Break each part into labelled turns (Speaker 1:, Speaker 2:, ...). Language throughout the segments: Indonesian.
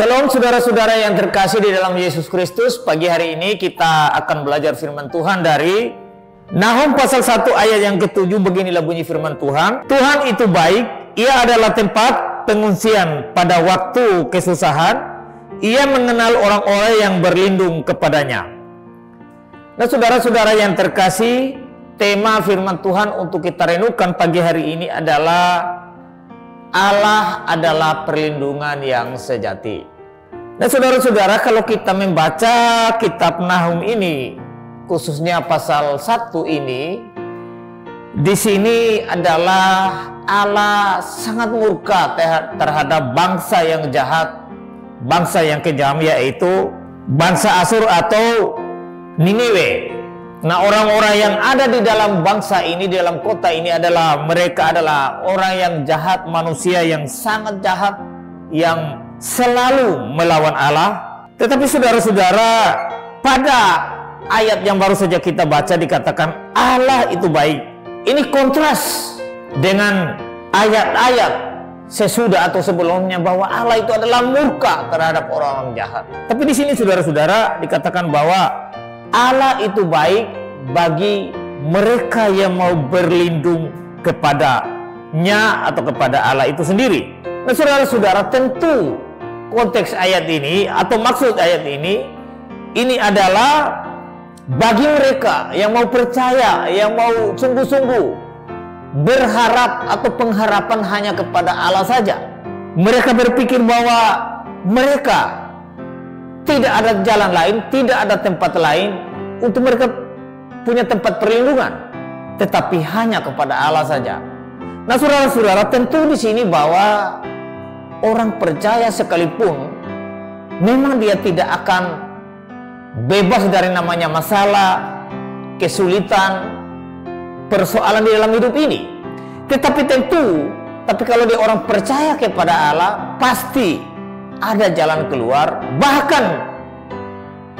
Speaker 1: Shalom saudara-saudara yang terkasih di dalam Yesus Kristus. Pagi hari ini kita akan belajar firman Tuhan dari Nahum pasal 1 ayat yang ke-7. Beginilah bunyi firman Tuhan. Tuhan itu baik, Ia adalah tempat pengungsian pada waktu kesusahan. Ia mengenal orang-orang yang berlindung kepadanya. Nah saudara-saudara yang terkasih, tema firman Tuhan untuk kita renungkan pagi hari ini adalah Allah adalah perlindungan yang sejati. Nah saudara-saudara, kalau kita membaca kitab Nahum ini, khususnya pasal 1 ini, di sini adalah Allah sangat murka terhadap bangsa yang jahat, bangsa yang kejam, yaitu bangsa Asyur atau Niniwe. Nah orang-orang yang ada di dalam bangsa ini, di dalam kota ini mereka adalah orang yang jahat, manusia yang sangat jahat, yang selalu melawan Allah. Tetapi saudara-saudara, pada ayat yang baru saja kita baca dikatakan Allah itu baik. Ini kontras dengan ayat-ayat sesudah atau sebelumnya bahwa Allah itu adalah murka terhadap orang-orang jahat. Tapi di sini saudara-saudara dikatakan bahwa Allah itu baik bagi mereka yang mau berlindung kepadanya atau kepada Allah itu sendiri. Nah saudara-saudara, tentu konteks ayat ini atau maksud ayat ini adalah bagi mereka yang mau percaya, yang mau sungguh-sungguh berharap atau pengharapan hanya kepada Allah saja. Mereka berpikir bahwa mereka tidak ada jalan lain, tidak ada tempat lain untuk mereka punya tempat perlindungan, tetapi hanya kepada Allah saja. Nah, saudara-saudara, tentu di sini bahwa orang percaya sekalipun memang dia tidak akan bebas dari namanya masalah, kesulitan, persoalan di dalam hidup ini. Tetapi kalau dia orang percaya kepada Allah, pasti ada jalan keluar. Bahkan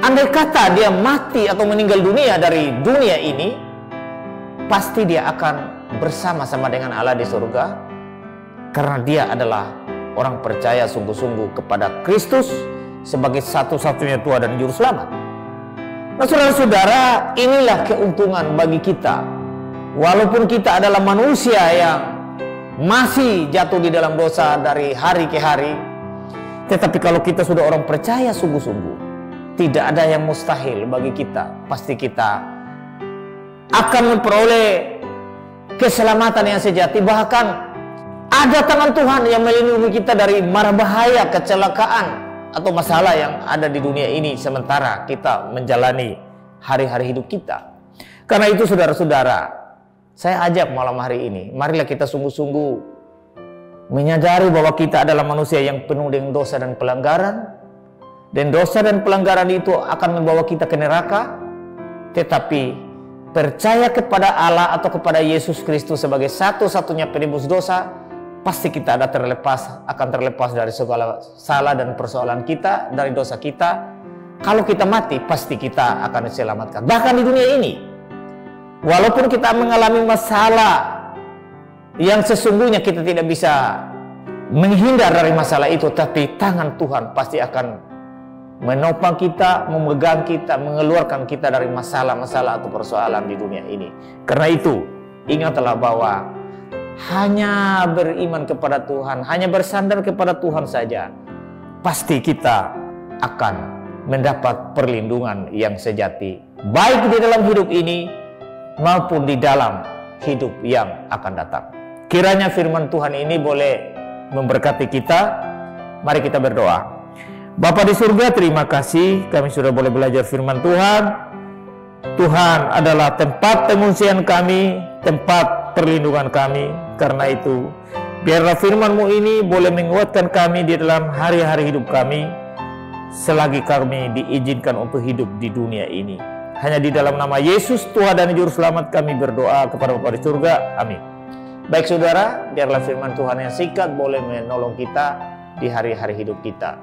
Speaker 1: andai kata dia mati atau meninggal dunia dari dunia ini, pasti dia akan bersama-sama dengan Allah di surga, karena dia adalah orang percaya sungguh-sungguh kepada Kristus sebagai satu-satunya Tuhan dan Juru Selamat. Nah saudara-saudara, inilah keuntungan bagi kita. Walaupun kita adalah manusia yang masih jatuh di dalam dosa dari hari ke hari, tetapi kalau kita sudah orang percaya sungguh-sungguh, tidak ada yang mustahil bagi kita. Pasti kita akan memperoleh keselamatan yang sejati. Bahkan ada tangan Tuhan yang melindungi kita dari mara bahaya, kecelakaan, atau masalah yang ada di dunia ini sementara kita menjalani hari-hari hidup kita. Karena itu saudara-saudara, saya ajak malam hari ini, marilah kita sungguh-sungguh menyadari bahwa kita adalah manusia yang penuh dengan dosa dan pelanggaran, dan dosa dan pelanggaran itu akan membawa kita ke neraka. Tetapi percaya kepada Allah atau kepada Yesus Kristus sebagai satu-satunya penebus dosa, pasti kita akan terlepas dari segala salah dan persoalan kita, dari dosa kita. Kalau kita mati, pasti kita akan diselamatkan. Bahkan di dunia ini, walaupun kita mengalami masalah yang sesungguhnya kita tidak bisa menghindar dari masalah itu, tapi tangan Tuhan pasti akan menopang kita, memegang kita, mengeluarkan kita dari masalah-masalah atau persoalan di dunia ini. Karena itu, ingatlah bahwa hanya beriman kepada Tuhan, hanya bersandar kepada Tuhan saja, pasti kita akan mendapat perlindungan yang sejati, baik di dalam hidup ini maupun di dalam hidup yang akan datang. Kiranya firman Tuhan ini boleh memberkati kita. Mari kita berdoa. Bapa di surga, terima kasih kami sudah boleh belajar firman Tuhan. Tuhan adalah tempat pengungsian kami, tempat perlindungan kami. Karena itu, biarlah firman-Mu ini boleh menguatkan kami di dalam hari-hari hidup kami, selagi kami diizinkan untuk hidup di dunia ini. Hanya di dalam nama Yesus, Tuhan dan Juru Selamat, kami berdoa kepada Bapa di surga. Amin. Baik saudara, biarlah firman Tuhan yang singkat boleh menolong kita di hari-hari hidup kita.